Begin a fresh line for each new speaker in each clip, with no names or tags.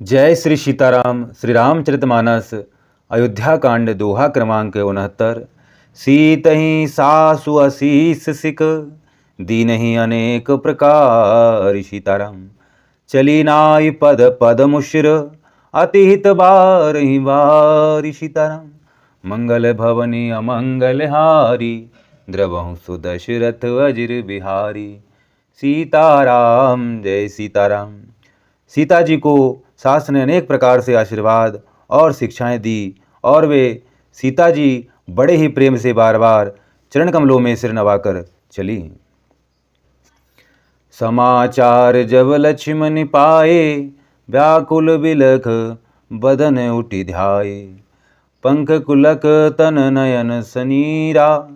जय श्री सीताराम। श्री रामचरितमानस अयोध्या कांड दोहा क्रमांक 69। सीतहि सासु असीस सिक दीनहि अनेक प्रकार। सीताराम चली नाई पद पद मुशिर अति हित बारहि बार। सीताराम मंगल भवनी अमंगल हारी द्रवहु सुदशरथ अजिर बिहारी। सीताराम जय सीताराम। सीता जी को सास ने अनेक प्रकार से आशीर्वाद और शिक्षाएं दी और वे सीता जी बड़े ही प्रेम से बार बार चरण कमलों में सिर नवाकर चली। समाचार जब लक्ष्मण पाए व्याकुल बिलख बदन उठि ध्याए। पंख कुलक तन नयन सनीरा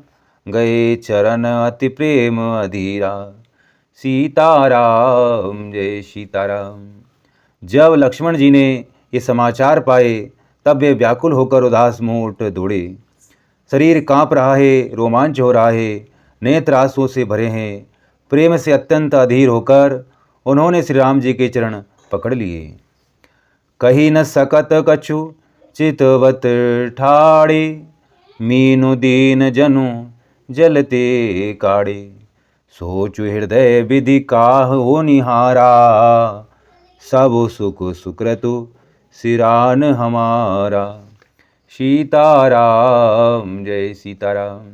गए चरण अति प्रेम अधीरा। सीताराम जय सीताराम। जब लक्ष्मण जी ने ये समाचार पाए तब वे व्याकुल होकर उदास मुँह उठ दौड़े। शरीर कांप रहा है, रोमांच हो रहा है, नेत्र आंसुओं से भरे हैं। प्रेम से अत्यंत अधीर होकर उन्होंने श्री राम जी के चरण पकड़ लिए। कही न सकत कछु चितवत ठाड़े मीनु दीन जनु जलते काड़े। सोचु हृदय विधि काहु निहारा सब सुख सुक्रतु सिरान हमारा। सीताराम जय सीताराम।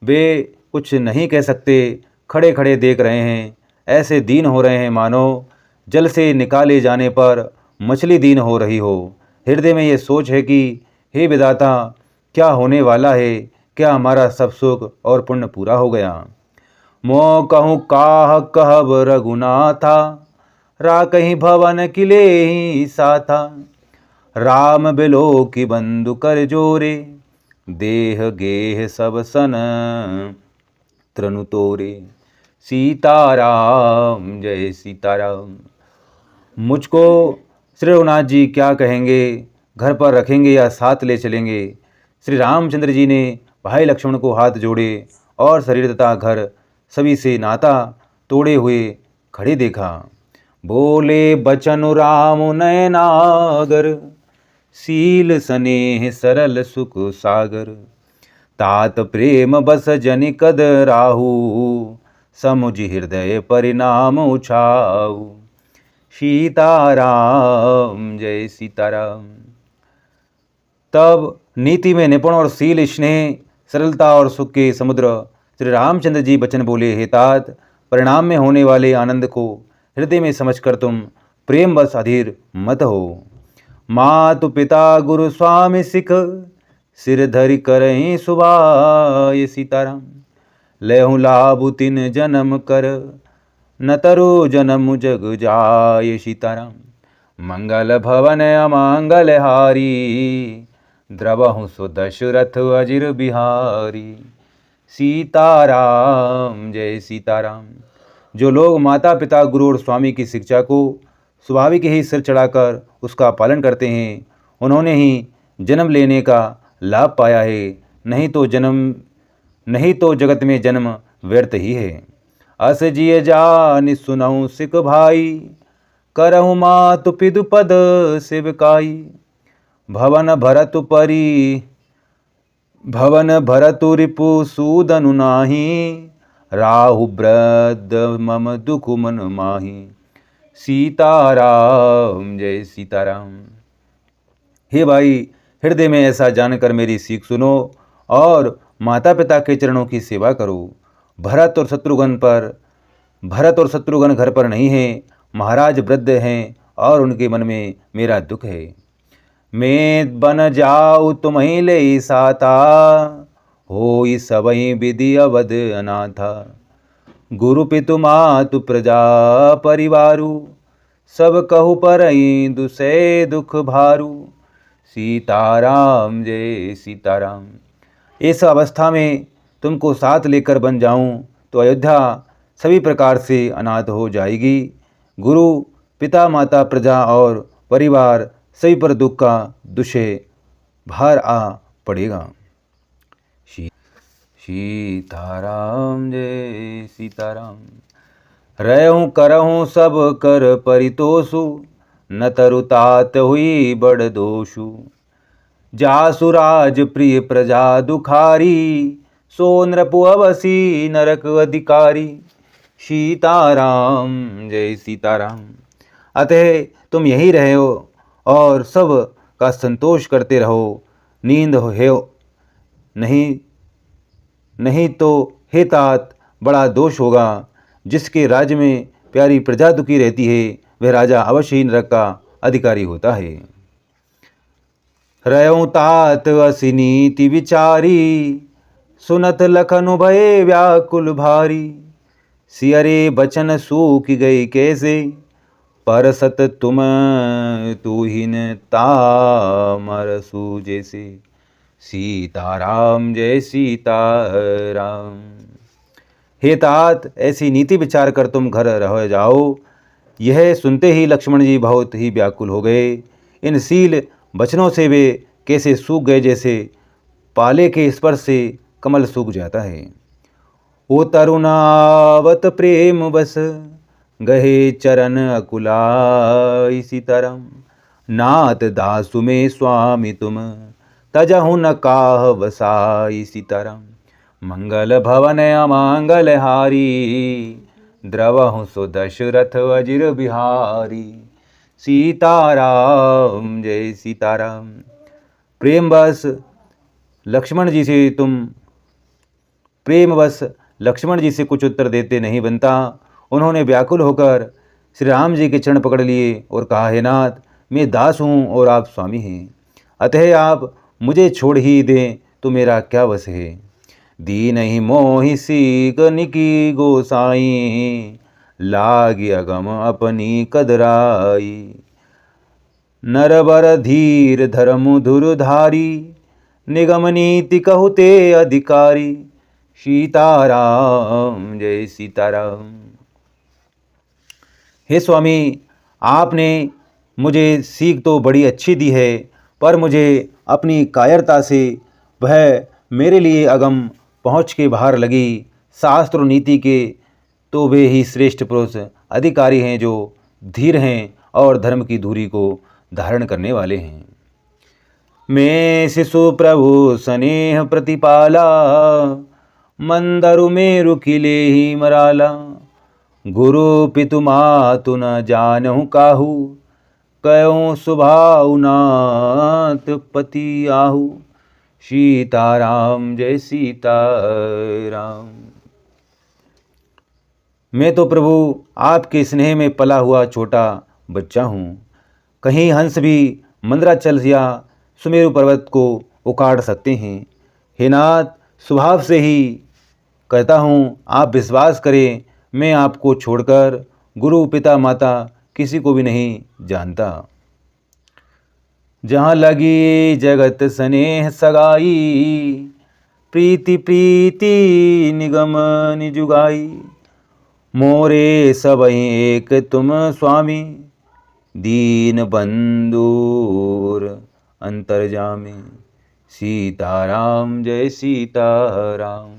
वे कुछ नहीं कह सकते, खड़े खड़े देख रहे हैं। ऐसे दीन हो रहे हैं मानो जल से निकाले जाने पर मछली दीन हो रही हो। हृदय में ये सोच है कि हे विधाता, क्या होने वाला है? क्या हमारा सब सुख और पुण्य पूरा हो गया? मोह कहूँ काह कहब रघुनाथा राकहीं भवन किले ही साथा। राम बिलो की बंधु कर जोरे देह गेह सब सन त्रनु तोरे। सीताराम जय सीताराम। मुझको श्री रघुनाथ जी क्या कहेंगे? घर पर रखेंगे या साथ ले चलेंगे? श्री रामचंद्र जी ने भाई लक्ष्मण को हाथ जोड़े और शरीर तथा घर सभी से नाता तोड़े हुए खड़े देखा। बोले बचन राम नयनागर सील स्नेह सरल सुख सागर। तात प्रेम बस जनि कद राहु समुझ हृदय परिणाम उछाऊ। सीताराम जय सीताराम। तब नीति में निपुण और शील स्नेह सरलता और सुख के समुद्र श्री रामचंद्र जी बचन बोले, हे तात, परिणाम में होने वाले आनंद को हृदय में समझकर तुम प्रेम बस अधीर मत हो। मातु पिता गुरु स्वामी सिख सिर धरि करहि सुभाय। सीताराम लेहु लाभु तिन जन्म कर न तरु जन्म जग जाय। सीताराम मंगल भवन अमंगल हारी द्रवहु सुदशरथ अजिर बिहारी। सीताराम जय सीताराम। जो लोग माता पिता गुरु और स्वामी की शिक्षा को स्वाभाविक ही सिर चढ़ाकर उसका पालन करते हैं, उन्होंने ही जन्म लेने का लाभ पाया है। नहीं तो जगत में जन्म व्यर्थ ही है। अस जिय जानि सुनहु सिख भाई करहु मातु पितु पद सेवकाई। भवन भरतु रिपु सूदनु नाही राहु ब्रद मम दुख मन माही। सीताराम जय सीताराम। हे भाई, हृदय में ऐसा जानकर मेरी सीख सुनो और माता पिता के चरणों की सेवा करो। भरत और शत्रुघ्न घर पर नहीं हैं, महाराज वृद्ध हैं और उनके मन में मेरा दुख है। मैं बन जाऊँ तुम्हें ले साता होई सबई विधि अवध अनाथा। गुरु पितु मातु प्रजा परिवारु सब कहु परई दुसै दुख भारू। सीताराम जय सीताराम। इस अवस्था में तुमको साथ लेकर बन जाऊं तो अयोध्या सभी प्रकार से अनाथ हो जाएगी। गुरु पिता माता प्रजा और परिवार सभी पर दुख का दुषे भार आ पड़ेगा। सीताराम जय सीताराम। रहूं करहूं सब कर परितोषु न तरुतात हुई बड़ दोषु। जासुराज प्रिय प्रजा दुखारी, सो नृपु अवसी नरक अधिकारी। सीताराम जय सीताराम। अतः तुम यहीं रहो और सब का संतोष करते रहो। नींद है नहीं तो हे तात बड़ा दोष होगा। जिसके राज्य में प्यारी प्रजा दुखी रहती है वह राजा अवश्य ही नरक का अधिकारी होता है। रयो तात असी नीति विचारी, सुनत लखन भये व्याकुल भारी। सियरे बचन सूख गई कैसे, परसत तुम तूहिन तामरसु जैसे। सीताराम जय सीताराम। हे तात ऐसी नीति विचार कर तुम घर रह जाओ। यह सुनते ही लक्ष्मण जी बहुत ही व्याकुल हो गए। इन शील वचनों से वे कैसे सूख गए जैसे पाले के स्पर्श से कमल सूख जाता है। ओ तरुणावत प्रेम बस, गहे चरण अकुलाई। सीताराम नाथ दासु में स्वामी तुम, तजहु न काह वसाई। सीताराम मंगल भवन अमंगल हारी, द्रवहु सो दशरथ अजिर बिहारी। सीताराम जय सीताराम। प्रेमवश लक्ष्मण जी से कुछ उत्तर देते नहीं बनता। उन्होंने व्याकुल होकर श्री राम जी के चरण पकड़ लिए और कहा, हे नाथ मैं दास हूँ और आप स्वामी हैं, अतः आप मुझे छोड़ ही दें तो मेरा क्या वश है। दीन ही मोहि सीक निकी गोसाई, लागी अगम अपनी कदराई। नरबर धीर धर्म धुरधारी, निगम नीति कहुते अधिकारी। सीताराम जय सीताराम। हे स्वामी आपने मुझे सीख तो बड़ी अच्छी दी है, पर मुझे अपनी कायरता से वह मेरे लिए अगम पहुँच के बाहर लगी। शास्त्र नीति के तो वे ही श्रेष्ठ पुरुष अधिकारी हैं जो धीर हैं और धर्म की धुरी को धारण करने वाले हैं। मैं शिशु प्रभु स्नेह प्रतिपाला, मंदरु मेरु खिले ही मराला। गुरु पितु मातु न जानहु काहू, कयो सुभाउ नाथ पति आहू। सीताराम जय सीताराम। मैं तो प्रभु आपके स्नेह में पला हुआ छोटा बच्चा हूँ। कहीं हंस भी मंदराचल या सुमेरु पर्वत को उखाड़ सकते हैं। हे नाथ स्वभाव से ही कहता हूँ, आप विश्वास करें, मैं आपको छोड़कर गुरु पिता माता किसी को भी नहीं जानता। जहाँ लगी जगत स्नेह सगाई, प्रीति प्रीति निगम निजुगाई। मोरे सबहि एक तुम स्वामी, दीन बंधुर अंतर्जामी। सीताराम जय सीताराम।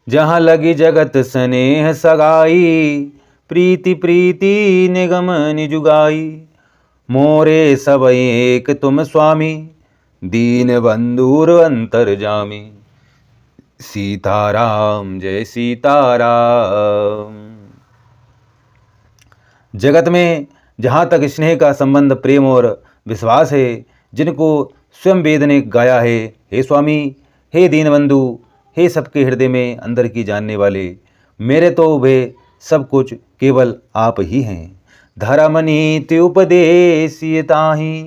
जहाँ लगी जगत स्नेह सगाई, प्रीति प्रीति निगम निजुगाई। मोरे सब एक तुम स्वामी, दीन बंधुर अंतर्जामी। सीताराम जय सीताराम। जगत में जहाँ तक स्नेह का संबंध प्रेम और विश्वास है, जिनको स्वयं वेद ने गाया है, हे स्वामी, हे दीनबंधु, हे सबके हृदय में अंदर की जानने वाले, मेरे तो वे सब कुछ केवल आप ही हैं। धर्म नीति उपदेशिय ताहि,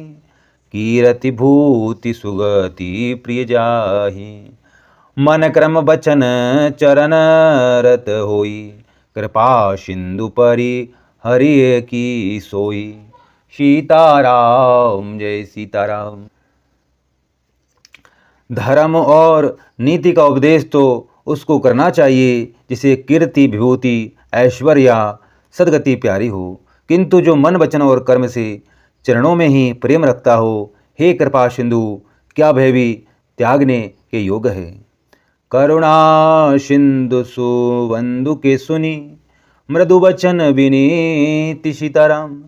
कीरति भूति सुगति प्रिय जाहि। मन क्रम बचन चरण रत होई, कृपा सिंधु परि हरि की सोई। सीताराम जय सीताराम। धर्म और नीति का उपदेश तो उसको करना चाहिए जिसे कीर्ति विभूति ऐश्वर्य सद्गति प्यारी हो, किंतु जो मन वचन और कर्म से चरणों में ही प्रेम रखता हो, हे कृपा सिंधु, क्या वह भी त्यागने के योग्य है। करुणा सिंधु सुबंधु के सुनी, मृदु वचन विनीति सीताराम।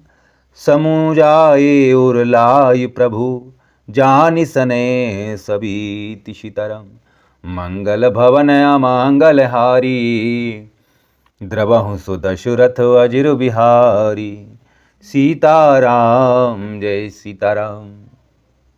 समुझाए और लाई प्रभु, जानि सने सबीति सीताराम। मंगल भवन अमंगल हारी, द्रवहु सुदशरथ अजिर बिहारी। सीताराम जय सीताराम।